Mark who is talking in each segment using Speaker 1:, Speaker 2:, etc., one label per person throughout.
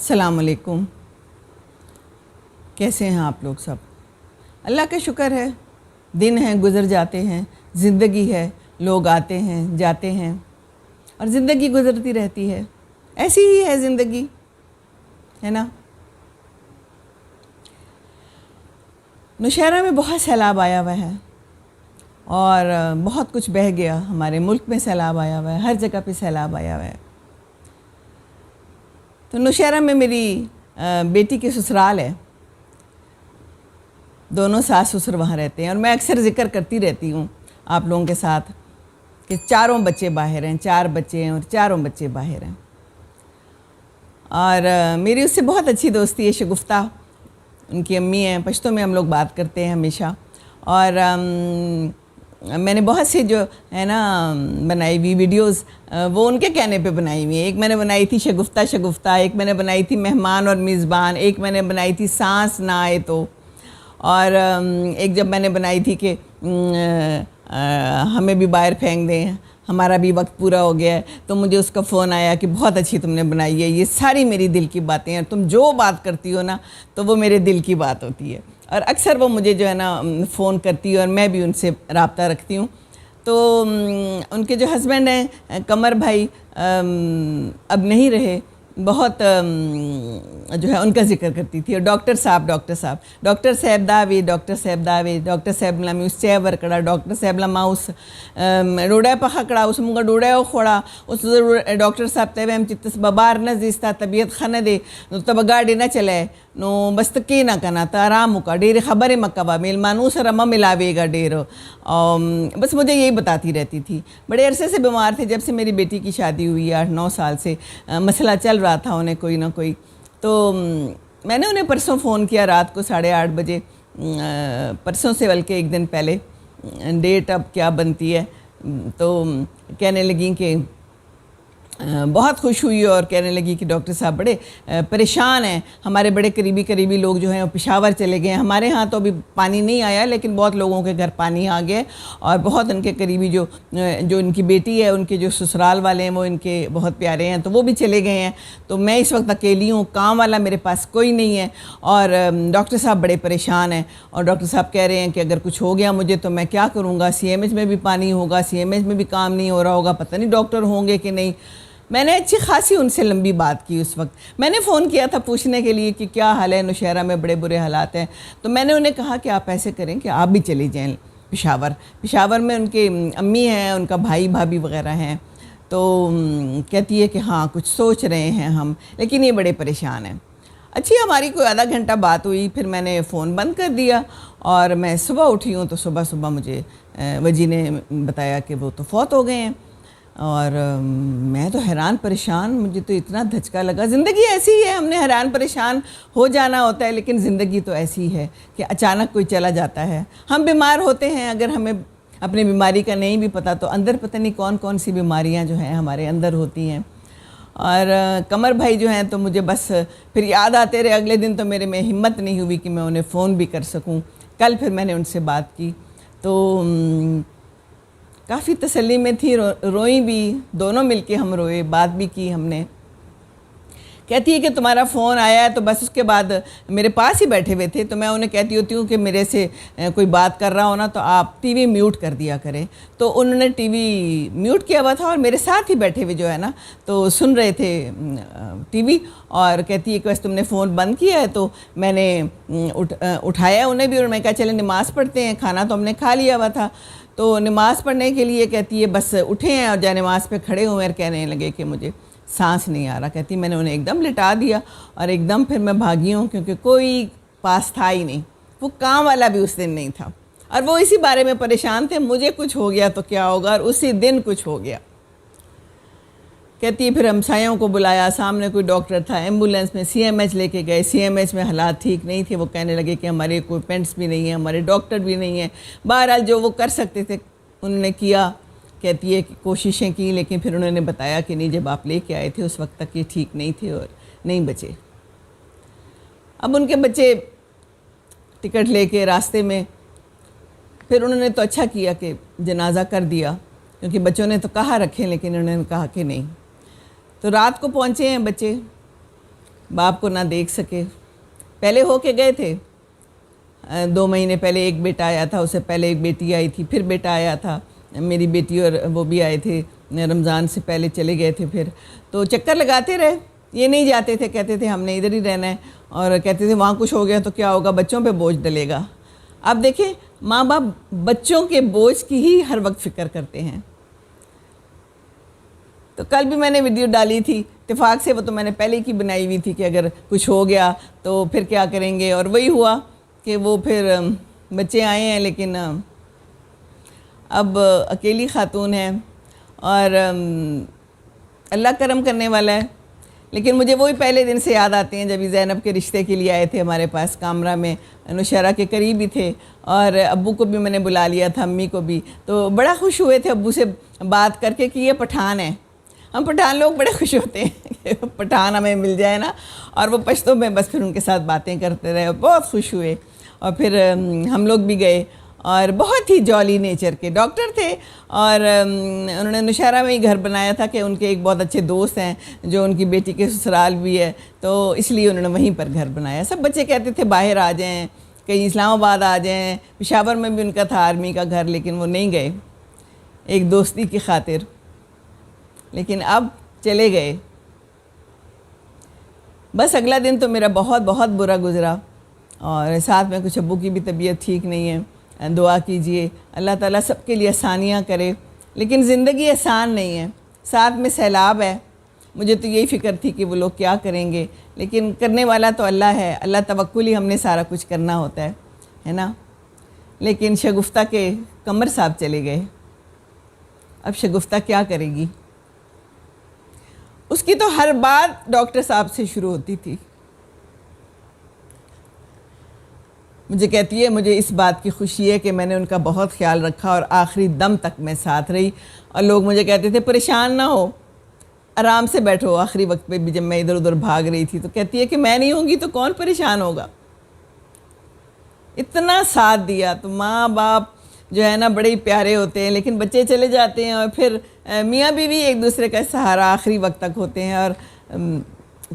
Speaker 1: السلام علیکم. کیسے ہیں آپ لوگ سب؟ اللہ کا شکر ہے. دن ہیں گزر جاتے ہیں، زندگی ہے، لوگ آتے ہیں جاتے ہیں اور زندگی گزرتی رہتی ہے. ایسی ہی ہے زندگی، ہے نا. نوشہرہ میں بہت سیلاب آیا ہوا ہے اور بہت کچھ بہہ گیا. ہمارے ملک میں سیلاب آیا ہوا ہے، ہر جگہ پہ سیلاب آیا ہوا ہے. تو نوشہرہ میں میری بیٹی کے سسرال ہے. دونوں ساس سسر وہاں رہتے ہیں اور میں اکثر ذکر کرتی رہتی ہوں آپ لوگوں کے ساتھ کہ چاروں بچے باہر ہیں، 4 بچے ہیں اور چاروں بچے باہر ہیں. اور میری اس سے بہت اچھی دوستی ہے. شگفتہ ان کی امی ہیں، پشتوں میں ہم لوگ بات کرتے ہیں ہمیشہ. اور میں نے بہت سی جو ہے نا بنائی ہوئی ویڈیوز وہ ان کے کہنے پہ بنائی ہوئی ہیں. ایک میں نے بنائی تھی شگفتہ، ایک میں نے بنائی تھی مہمان اور میزبان، ایک میں نے بنائی تھی سانس نہ آئے تو، اور ایک جب میں نے بنائی تھی کہ ہمیں بھی باہر پھینک دیں، ہمارا بھی وقت پورا ہو گیا ہے. تو مجھے اس کا فون آیا کہ بہت اچھی تم نے بنائی ہے. یہ ساری میری دل کی باتیں ہیں. تم جو بات کرتی ہو نا تو وہ میرے دل کی بات ہوتی ہے. اور اکثر وہ مجھے جو ہے نا فون کرتی ہے اور میں بھی ان سے رابطہ رکھتی ہوں. تو ان کے جو ہسبینڈ ہیں قمر بھائی اب نہیں رہے. بہت جو ہے ان کا ذکر کرتی تھی. اور ڈاکٹر صاحب ڈاکٹر صاحب داوی ڈاکٹر صاحب لمی اس چیور کڑا ڈاکٹر صاحب لما اس ڈوڑا پخا کڑا اس منگا ڈوڑا خوڑا اس ڈاکٹر صاحب تیوے ہم چتس ببار نہ زیستا طبیعت خنہ دے تب گاڑی نہ چلے نو بس کی نہ کنا تا آرام کا ڈیر خبر مکبا میل مانوس رما ملاوے گا ڈیر. بس مجھے یہی بتاتی رہتی تھی. بڑے عرصے سے بیمار تھے، جب سے میری بیٹی کی شادی ہوئی 8-9 سال سے مسئلہ چل رہا تھا انہیں کوئی نہ کوئی. تو میں نے انہیں پرسوں فون کیا رات کو 8:30 بجے، پرسوں سے بلکہ ایک دن پہلے. ڈیٹ اب کیا بنتی ہے، تو کہنے لگیں کہ بہت خوش ہوئی اور کہنے لگی کہ ڈاکٹر صاحب بڑے پریشان ہیں. ہمارے بڑے قریبی لوگ جو ہیں وہ پشاور چلے گئے ہیں. ہمارے ہاں تو ابھی پانی نہیں آیا لیکن بہت لوگوں کے گھر پانی آ گئے اور بہت ان کے قریبی جو ان کی بیٹی ہے ان کے جو سسرال والے ہیں وہ ان کے بہت پیارے ہیں تو وہ بھی چلے گئے ہیں. تو میں اس وقت اکیلی ہوں، کام والا میرے پاس کوئی نہیں ہے اور ڈاکٹر صاحب بڑے پریشان ہیں. اور ڈاکٹر صاحب کہہ رہے ہیں کہ اگر کچھ ہو گیا مجھے تو میں کیا کروں گا. CMH میں بھی پانی ہوگا، CMH میں بھی کام نہیں ہو رہا ہوگا، پتہ نہیں ڈاکٹر ہوں گے کہ نہیں. میں نے اچھی خاصی ان سے لمبی بات کی. اس وقت میں نے فون کیا تھا پوچھنے کے لیے کہ کیا حال ہے، نوشہرہ میں بڑے برے حالات ہیں. تو میں نے انہیں کہا کہ آپ ایسے کریں کہ آپ بھی چلے جائیں پشاور میں ان کے امی ہیں، ان کا بھائی بھابھی وغیرہ ہیں. تو کہتی ہے کہ ہاں کچھ سوچ رہے ہیں ہم، لیکن یہ بڑے پریشان ہیں. اچھی ہماری کوئی آدھا گھنٹہ بات ہوئی، پھر میں نے فون بند کر دیا اور میں صبح اٹھی ہوں تو صبح مجھے وجی نے بتایا کہ وہ تو فوت ہو گئے ہیں. اور میں تو حیران پریشان، مجھے تو اتنا دھچکا لگا. زندگی ایسی ہی ہے، ہم نے حیران پریشان ہو جانا ہوتا ہے، لیکن زندگی تو ایسی ہے کہ اچانک کوئی چلا جاتا ہے. ہم بیمار ہوتے ہیں، اگر ہمیں اپنی بیماری کا نہیں بھی پتہ تو اندر پتہ نہیں کون سی بیماریاں جو ہیں ہمارے اندر ہوتی ہیں. اور قمر بھائی جو ہیں تو مجھے بس پھر یاد آتے رہے. اگلے دن تو میرے میں ہمت نہیں ہوئی کہ میں انہیں فون بھی کر سکوں. کل پھر میں نے ان سے بات کی تو کافی تسلی میں تھی، روئی بھی، دونوں مل کے ہم روئے، بات بھی کی ہم نے. کہتی ہے کہ تمہارا فون آیا ہے تو بس اس کے بعد میرے پاس ہی بیٹھے ہوئے تھے تو میں انہیں کہتی ہوتی ہوں کہ میرے سے کوئی بات کر رہا ہونا تو آپ ٹی وی میوٹ کر دیا کریں. تو انہوں نے ٹی وی میوٹ کیا ہوا تھا اور میرے ساتھ ہی بیٹھے ہوئے جو ہے نا تو سن رہے تھے ٹی وی. اور کہتی ہے کہ بس تم نے فون بند کیا ہے تو میں نے اٹھایا انہیں بھی اور میں کہا چلے نماز پڑھتے ہیں. کھانا تو ہم نے کھا لیا ہوا تھا تو نماز پڑھنے کے لیے کہتی ہے بس اٹھے ہیں اور جا نماز پہ کھڑے ہوئے اور کہنے لگے کہ مجھے سانس نہیں آ رہا. کہتی میں نے انہیں ایک دم لٹا دیا اور ایک دم پھر میں بھاگی ہوں کیونکہ کوئی پاس تھا ہی نہیں. وہ کام والا بھی اس دن نہیں تھا اور وہ اسی بارے میں پریشان تھے مجھے کچھ ہو گیا تو کیا ہوگا، اور اسی دن کچھ ہو گیا. کہتی ہے پھر ہمسایوں کو بلایا، سامنے کوئی ڈاکٹر تھا، ایمبولینس میں CMH لے کے گئے. CMH میں حالات ٹھیک نہیں تھے. وہ کہنے لگے کہ ہمارے اکوپمنٹس بھی نہیں ہیں، ہمارے ڈاکٹر بھی نہیں ہیں. بہرحال جو وہ کر سکتے تھے انہوں نے کیا. کہتی ہے کہ کوششیں کی لیکن پھر انہوں نے بتایا کہ نہیں، جب آپ لے کے آئے تھے اس وقت تک یہ ٹھیک نہیں تھے اور نہیں بچے. اب ان کے بچے ٹکٹ لے کے راستے میں پھر انہوں نے تو اچھا کیا کہ جنازہ کر دیا کیونکہ بچوں نے تو کہا رکھیں لیکن انہوں نے کہا کہ نہیں. تو رات کو پہنچے ہیں بچے باپ کو نہ دیکھ سکے. پہلے ہو کے گئے تھے 2 مہینے پہلے، ایک بیٹا آیا تھا، اس سے پہلے ایک بیٹی آئی تھی، پھر بیٹا آیا تھا، میری بیٹی اور وہ بھی آئے تھے، رمضان سے پہلے چلے گئے تھے. پھر تو چکر لگاتے رہے، یہ نہیں جاتے تھے، کہتے تھے ہم نے ادھر ہی رہنا ہے، اور کہتے تھے وہاں کچھ ہو گیا تو کیا ہوگا، بچوں پہ بوجھ ڈلے گا. اب دیکھیں ماں باپ بچوں کے بوجھ کی ہی ہر وقت فکر کرتے ہیں. تو کل بھی میں نے ویڈیو ڈالی تھی، اتفاق سے وہ تو میں نے پہلے کی بنائی ہوئی تھی کہ اگر کچھ ہو گیا تو پھر کیا کریں گے، اور وہی ہوا کہ وہ پھر بچے آئے ہیں، لیکن اب اکیلی خاتون ہے اور اللہ کرم کرنے والا ہے. لیکن مجھے وہی پہلے دن سے یاد آتے ہیں جب زینب کے رشتے کے لیے آئے تھے ہمارے پاس کامرہ میں، نوشہرہ کے قریب ہی تھے، اور ابو کو بھی میں نے بلا لیا تھا، امی کو بھی. تو بڑا خوش ہوئے تھے ابو سے بات کر کے کہ یہ پٹھان ہے. ہم پٹھان لوگ بڑے خوش ہوتے ہیں کہ پٹھان ہمیں مل جائے نا، اور وہ پشتوں میں بس پھر ان کے ساتھ باتیں کرتے رہے، بہت خوش ہوئے. اور پھر ہم لوگ بھی گئے، اور بہت ہی جالی نیچر کے ڈاکٹر تھے، اور انہوں نے نوشہرہ میں ہی گھر بنایا تھا کہ ان کے ایک بہت اچھے دوست ہیں جو ان کی بیٹی کے سسرال بھی ہے، تو اس لیے انہوں نے وہیں پر گھر بنایا. سب بچے کہتے تھے باہر آ جائیں، کہیں اسلام آباد آ جائیں، پشاور میں بھی ان کا تھا آرمی کا گھر، لیکن وہ نہیں گئے ایک دوستی کی خاطر. لیکن اب چلے گئے. بس اگلا دن تو میرا بہت بہت برا گزرا، اور ساتھ میں کچھ ابو کی بھی طبیعت ٹھیک نہیں ہے. دعا کیجئے اللہ تعالیٰ سب کے لیے آسانیاں کرے. لیکن زندگی آسان نہیں ہے، ساتھ میں سیلاب ہے. مجھے تو یہی فکر تھی کہ وہ لوگ کیا کریں گے، لیکن کرنے والا تو اللہ ہے، اللہ توکل ہی ہم نے سارا کچھ کرنا ہوتا ہے نا. لیکن شگفتہ کے قمر صاحب چلے گئے. اب شگفتہ کیا کرے گی؟ اس کی تو ہر بات ڈاکٹر صاحب سے شروع ہوتی تھی. مجھے کہتی ہے مجھے اس بات کی خوشی ہے کہ میں نے ان کا بہت خیال رکھا اور آخری دم تک میں ساتھ رہی. اور لوگ مجھے کہتے تھے پریشان نہ ہو، آرام سے بیٹھو. آخری وقت پہ بھی جب میں ادھر ادھر بھاگ رہی تھی تو کہتی ہے کہ میں نہیں ہوں گی تو کون پریشان ہوگا. اتنا ساتھ دیا. تو ماں باپ جو ہے نا بڑے ہی پیارے ہوتے ہیں، لیکن بچے چلے جاتے ہیں اور پھر میاں بیوی ایک دوسرے کا سہارا آخری وقت تک ہوتے ہیں. اور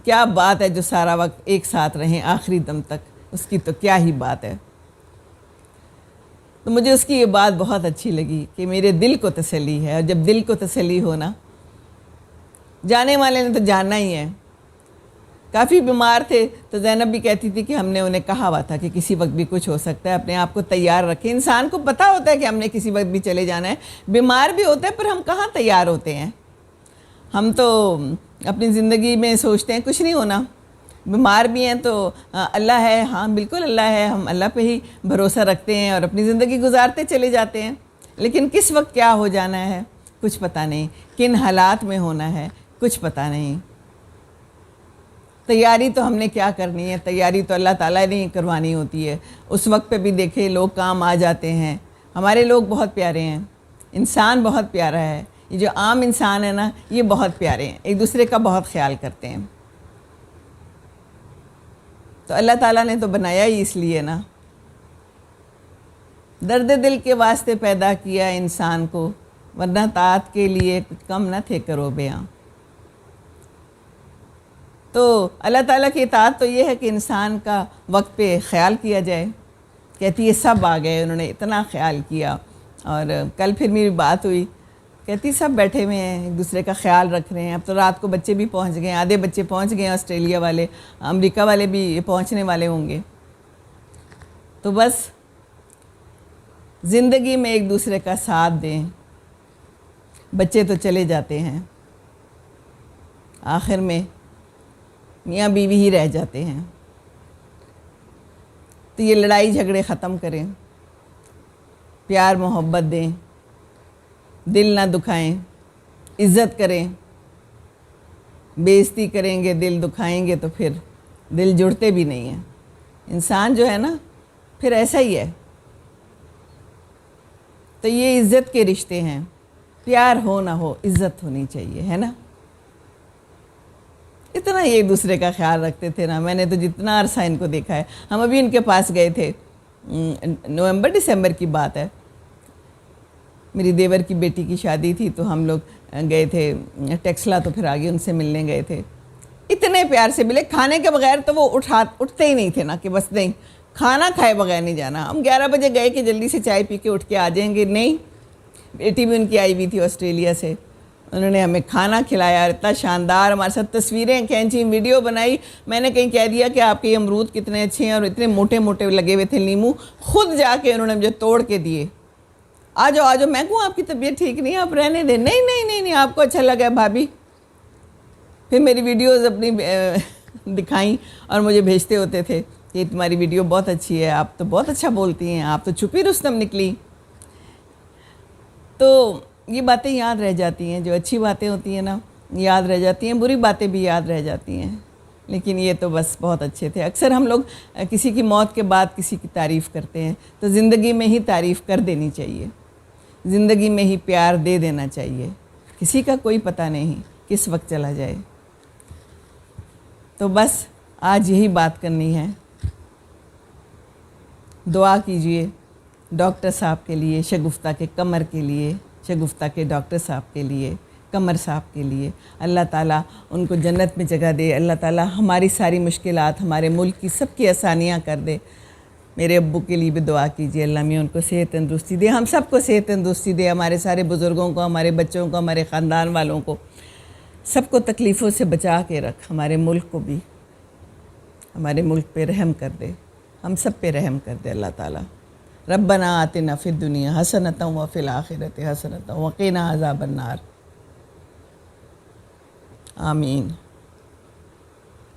Speaker 1: کیا بات ہے جو سارا وقت ایک ساتھ رہیں آخری دم تک، اس کی تو کیا ہی بات ہے. تو مجھے اس کی یہ بات بہت اچھی لگی کہ میرے دل کو تسلی ہے، اور جب دل کو تسلی ہونا، جانے والے نے تو جاننا ہی ہے. کافی بیمار تھے تو زینب بھی کہتی تھی کہ ہم نے انہیں کہا ہوا تھا کہ کسی وقت بھی کچھ ہو سکتا ہے، اپنے آپ کو تیار رکھیں. انسان کو پتہ ہوتا ہے کہ ہم نے کسی وقت بھی چلے جانا ہے، بیمار بھی ہوتا ہے، پر ہم کہاں تیار ہوتے ہیں. ہم تو اپنی زندگی میں سوچتے ہیں کچھ نہیں ہونا. بیمار بھی ہیں تو اللہ ہے، ہاں بالکل اللہ ہے، ہم اللہ پہ ہی بھروسہ رکھتے ہیں اور اپنی زندگی گزارتے چلے جاتے ہیں. لیکن کس وقت کیا ہو جانا ہے کچھ پتہ نہیں، کن حالات میں ہونا ہے کچھ پتہ نہیں. تیاری تو ہم نے کیا کرنی ہے، تیاری تو اللہ تعالیٰ نے ہی کروانی ہوتی ہے. اس وقت پہ بھی دیکھیں لوگ کام آ جاتے ہیں. ہمارے لوگ بہت پیارے ہیں، انسان بہت پیارا ہے. یہ جو عام انسان ہے نا، یہ بہت پیارے ہیں، ایک دوسرے کا بہت خیال کرتے ہیں. تو اللہ تعالیٰ نے تو بنایا ہی اس لیے نا، درد دل کے واسطے پیدا کیا انسان کو، ورنہ طاعت کے لیے کچھ کم نہ تھے کرو بیاں. تو اللہ تعالیٰ کی اطاعت تو یہ ہے کہ انسان کا وقت پہ خیال کیا جائے. کہتی ہے سب آ گئے، انہوں نے اتنا خیال کیا. اور کل پھر میری بات ہوئی، کہتی سب بیٹھے ہوئے ہیں ایک دوسرے کا خیال رکھ رہے ہیں. اب تو رات کو بچے بھی پہنچ گئے، آدھے بچے پہنچ گئے ہیں، آسٹریلیا والے، امریکہ والے بھی پہنچنے والے ہوں گے. تو بس زندگی میں ایک دوسرے کا ساتھ دیں. بچے تو چلے جاتے ہیں، آخر میں میاں بیوی ہی رہ جاتے ہیں. تو یہ لڑائی جھگڑے ختم کریں، پیار محبت دیں، دل نہ دکھائیں، عزت کریں. بے عزتی کریں گے، دل دکھائیں گے تو پھر دل جڑتے بھی نہیں ہیں. انسان جو ہے نا پھر ایسا ہی ہے. تو یہ عزت کے رشتے ہیں، پیار ہو نہ ہو عزت ہونی چاہیے، ہے نا. اتنا یہ ایک دوسرے کا خیال رکھتے تھے نا. میں نے تو جتنا عرصہ ان کو دیکھا ہے، ہم ابھی ان کے پاس گئے تھے، نومبر دسمبر کی بات ہے، میری دیور کی بیٹی کی شادی تھی تو ہم لوگ گئے تھے ٹیکسلا. تو پھر آگے ان سے ملنے گئے تھے. اتنے پیار سے ملے. کھانے کے بغیر تو وہ اٹھتے ہی نہیں تھے نا کہ بس نہیں کھانا کھائے بغیر نہیں جانا. ہم 11 بجے گئے کہ جلدی سے چائے پی کے اٹھ کے آ جائیں گے, نہیں. بیٹی بھی ان کی آئی ہوئی تھی آسٹریلیا سے, انہوں نے ہمیں کھانا کھلایا, اتنا شاندار ہمارے ساتھ تصویریں کھینچی, ویڈیو بنائی. میں نے کہیں کہہ دیا کہ آپ کے یہ امرود کتنے اچھے ہیں, اور اتنے موٹے موٹے لگے ہوئے تھے لیمو, خود جا کے انہوں نے مجھے توڑ کے دیے. آ جاؤ آ جاؤ. میں کہوں آپ کی طبیعت ٹھیک نہیں ہے, آپ رہنے دیں. نہیں نہیں نہیں نہیں, آپ کو اچھا لگا بھابھی. پھر میری ویڈیوز اپنی دکھائیں اور مجھے بھیجتے ہوتے تھے کہ تمہاری ویڈیو بہت اچھی ہے, آپ تو بہت اچھا بولتی ہیں, آپ تو چھپی رستم نکلی. تو یہ باتیں یاد رہ جاتی ہیں, جو اچھی باتیں ہوتی ہیں نا یاد رہ جاتی ہیں, بری باتیں بھی یاد رہ جاتی ہیں. لیکن یہ تو بس بہت اچھے تھے. اکثر ہم لوگ کسی کی موت کے بعد کسی کی تعریف کرتے ہیں, تو زندگی میں ہی تعریف کر دینی چاہیے, زندگی میں ہی پیار دے دینا چاہیے. کسی کا کوئی پتہ نہیں کس وقت چلا جائے. تو بس آج یہی بات کرنی ہے. دعا کیجئے ڈاکٹر صاحب کے لیے, شگفتہ کے کمر کے لیے, شگفتہ کے ڈاکٹر صاحب کے لیے, کمر صاحب کے لیے. اللہ تعالیٰ ان کو جنت میں جگہ دے. اللہ تعالیٰ ہماری ساری مشکلات, ہمارے ملک کی سب کی آسانیاں کر دے. میرے ابو کے لیے بھی دعا کیجئے, اللہ میاں ان کو صحت تندرستی دے, ہم سب کو صحت تندرستی دے, ہمارے سارے بزرگوں کو, ہمارے بچوں کو, ہمارے خاندان والوں کو, سب کو تکلیفوں سے بچا کے رکھ. ہمارے ملک کو بھی, ہمارے ملک پہ رحم کر دے, ہم سب پہ رحم کر دے اللہ تعالیٰ. ربنا آتنا فی الدنیا حسنۃ وفی الآخرۃ حسنۃ وقنا عذاب النار. آمین.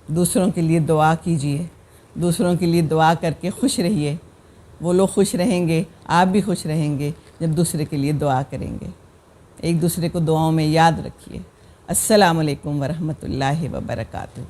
Speaker 1: دوسروں کے لیے دعا کیجئے, دوسروں کے لیے دعا کر کے خوش رہیے. وہ لوگ خوش رہیں گے, آپ بھی خوش رہیں گے جب دوسرے کے لیے دعا کریں گے. ایک دوسرے کو دعاؤں میں یاد رکھیے. السلام علیکم ورحمۃ اللہ وبرکاتہ.